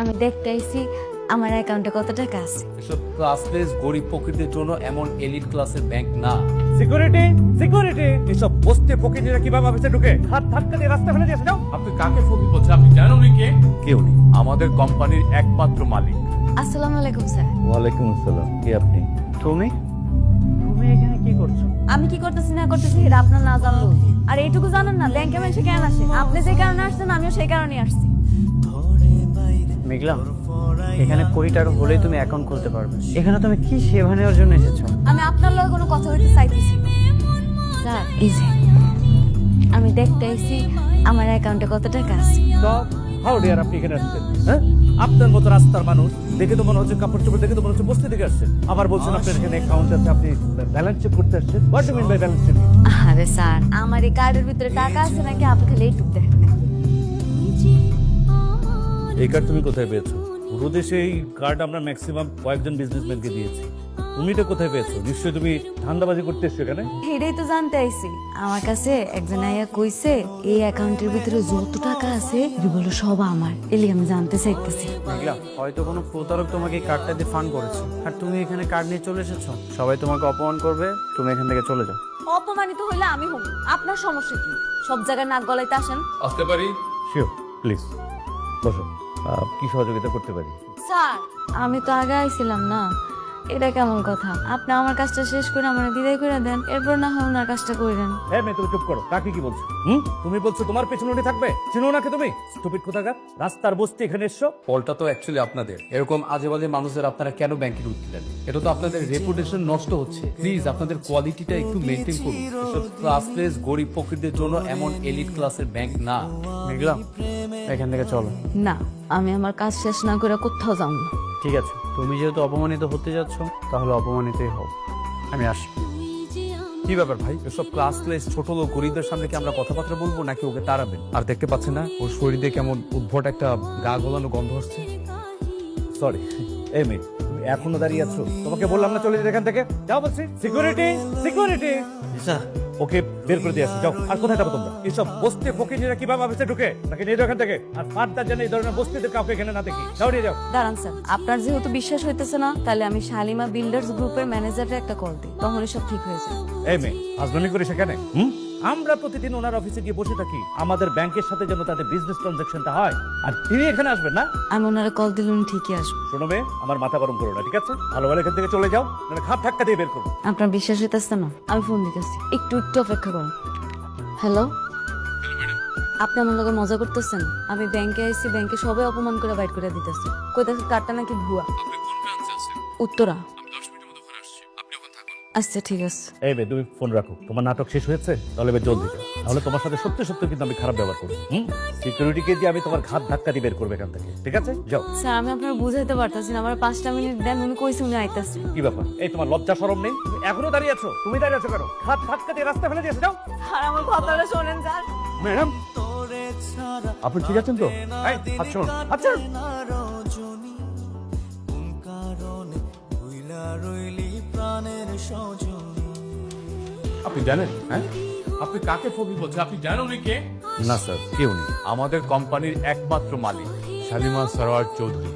আমি দেখতে আইছি আমার অ্যাকাউন্টে কত টাকা আছে। এসব ক্লাসলেস গরিব প্রকৃতির জন্য এমন এলিট ক্লাসের ব্যাংক না। সিকিউরিটি সিকিউরিটি এসব বসতে ফকিরা কিভাবে অফিসে ঢুকে হাত ধাক্কা দিয়ে রাস্তা ফেলে দিয়েছে যাও। আপনি কাকে ফকির বলছেন? আপনি জানেন উনি কে? কেউ নেই, আমাদের কোম্পানির একমাত্র মালিক। আসসালামু আলাইকুম স্যার। ওয়ালাইকুম আসসালাম। কে আপনি? তুমি তুমি এখানে কি করছো? আমি কি করতেছি না করতেছি এটা আপনার না জানলো। আর এইটুকু জানেন না ব্যাংকে মানুষে কেন আসে? আপনি যে কারণে আসছেন আমিও সেই কারণেই আসছি। মেঘলা, এখানে কোটি টাকা হলেই তুমি অ্যাকাউন্ট খুলতে পারবে। এখানে তুমি কি সেবা নেওয়ার জন্য এসেছো? আমি আপনার লগে কোনো কথা বলতে চাইতেছি না। স্যার এই যে আমি দেখতে আইছি আমার অ্যাকাউন্টে কত টাকা আছে। হাউ ডিয়ার আপনি এখানে আসছেন? হ্যাঁ, আপনার মতো রাস্তার মানুষ দেখে তো মনে হচ্ছে, কাপড় চোপড় দেখে তো মনে হচ্ছে বসতে থেকে আসছেন। আবার বলছেন আপনার এখানে অ্যাকাউন্ট আছে, আপনি ব্যালেন্স চেক করতে আসছেন। What do mean by balance check? আরে স্যার আমার এই কার্ডের ভিতরে টাকা আছে নাকি আপনি খালি এইটুক দেখেন? এই কার্ড তুমি কোথায় পেয়েছো? পুরো দেশে এই কার্ড আমরা ম্যাক্সিমাম কয়েকজন বিজনেসম্যানকে দিয়েছি। তুমি এটা কোথায় পেয়েছো? নিশ্চয়ই তুমি ধান্দাবাজি করতে এসছো এখানে। এটাই তো জানতে আইছি। আমার কাছে একজন আইয়া কইছে এই অ্যাকাউন্টের ভিতরে যত টাকা আছে এগুলো সব আমার। এলি আমি জানতে চাইতেছি। মেঘলা, হয়তো কোনো প্রতারক তোমাকে এই কার্ডটা দিয়ে ফান্ড করেছে, আর তুমি এখানে কার্ড নিয়ে চলে এসেছো। সবাই তোমাকে অপমান করবে, তুমি এখান থেকে চলে যাও। অপমানিত হইলে আমি হব, আপনার সমস্যা কি? সব জায়গায় নাক গলাইতে আসেন। আসতে পারি? শিওর, প্লিজ বসো। কি সহযোগিতা করতে পারি? স্যার আমি তো আগে আইছিলাম না, এটা কেমন কথা? আপনি আমার কাজটা শেষ করে আমার বিদায় করে দেন, এরপর না হয় ওনার কাজটা করেন। হ্যাঁ মেয়ে, তুমি চুপ করো। কাকে কি বলছো? তুমি বলছো তোমার পেছনে উনি থাকবে? চিনো নাকি তুমি? স্টুপিড কোথাকার, রাস্তার বস্তি এখানে এসছো। ফলটা তো অ্যাকচুয়ালি আপনাদের। এরকম আজে বাজে মানুষদের আপনারা কেন ব্যাংকে ঢুকতে দেন? এটা তো আপনাদের রেপুটেশন নষ্ট হচ্ছে। প্লিজ আপনাদের কোয়ালিটিটা একটু মেনটেন করুন। এসব ক্লাসলেস গরিব প্রকৃতির জন্য এমন এলিট ক্লাসের ব্যাংক না। মেঘলা, এখান থেকে চলো। না, আমি আমার কাজ শেষ না করে কোথাও যাব না। ঠিক আছে, তুমি যেহেতু অপমানিত হতে যাচ্ছ তাহলে অপমানিতই হও। আমি আসি। কি ব্যাপার ভাই? এসব ক্লাসলেস ছোট লোক গরিবদের সামনে কি আমরা কথাবার্তা বলবো নাকি ওকে তাড়াবেন? আর দেখতে পাচ্ছেন না ওর শরীরে কেমন উদ্ভট একটা গা গলানো গন্ধ আসছে? সরি। এই মেয়ে, তুমি এখনো দাঁড়িয়ে আছো? তোমাকে বললাম না চলে যেতে এখান থেকে। যাও বলছি। সিকিউরিটি সিকিউরিটি ওকে বের করে দিয়ে আসো, যাও। আর কোথায় যাবো তোমরা? এসব বস্তি ফকিরা কিভাবে অফিসে ঢুকে নাকি নিয়ে যাও এখান থেকে। আর ফার্দার যেন এই ধরনের বস্তিদের কাউকে এখানে না দেখি। যাও, নিয়ে যাও। দাঁড়ান স্যার, আপনার যেহেতু বিশ্বাস হইতেছে না তাহলে আমি শালিমা বিল্ডার্স গ্রুপের ম্যানেজারে একটা কল দিই, তখনই সব ঠিক হয়ে যায়। এই মেয়ে, হাজবামি করে সেখানে আমরা প্রতিদিন ওনার অফিসে গিয়ে বসে থাকি আমাদের ব্যাংকের সাথে যেন তাদের বিজনেস ট্রানজাকশনটা হয়, আর তিনি এখানে আসবেন না? আমি ওনারা কল দিলে উনি ঠিকই আসবো। শোনো মেয়ে, আমার মাথা গরম করো না, ঠিক আছে? ভালো ভালো এখান থেকে চলে যাও, মানে খাপ ধাক্কা দিয়ে বের করবো। আপনার বিশ্বাস হইতেছে না? আমি ফোন দিতেছি, একটু একটু অপেক্ষা করুন। হ্যালো, আপনি আমার লগে মজা করতেছেন? আমি ব্যাংকে আইছি, ব্যাংকে সবাই অপমান করে বাইট করে দিতেছে, কইতাছে কার্ডটা নাকি ভুয়া। উত্তরা। আচ্ছা ঠিক আছে। এই মেয়ে, তুমি ফোন রাখো। তোমার নাটক শেষ হয়েছে, তাহলে এবার জলদি যাও। তাহলে তোমার সাথে সত্যি সত্যি কিন্তু আমি খারাপ ব্যবহার করবো। সিকিউরিটিকে দিয়ে আমি তোমার ঘাত ধাক্কা দিয়ে বের করবো এখান থেকে, ঠিক আছে? যাও। স্যার আমি আপনার বুঝাইতে পারতাছি না, আমার 5টা মিনিট দেন, উনি কইছে উনি আইতাছে। কি ব্যাপার? এই তোমার লজ্জা শরম নেই? তুমি এখনো দাঁড়িয়ে আছো? তুমি দাঁড়িয়ে আছো কেন? ঘাত ধাক্কা দিয়ে রাস্তা ফেলে দিয়েছে, যাও। আর আমার কথাটা শোনেন স্যার। ম্যাডাম, আপনি ঠিক আছেন তো? এই, হাত ছাড়ুন, হাত ছাড়ুন। আপনি জানেন? হ্যাঁ, আপনি কাকে ফকির বলছেন? আপনি জানেন উনি কে? না স্যার, কেউ নেই। আমাদের কোম্পানির একমাত্র মালিক শালিমা সরোয়ার চৌধুরী।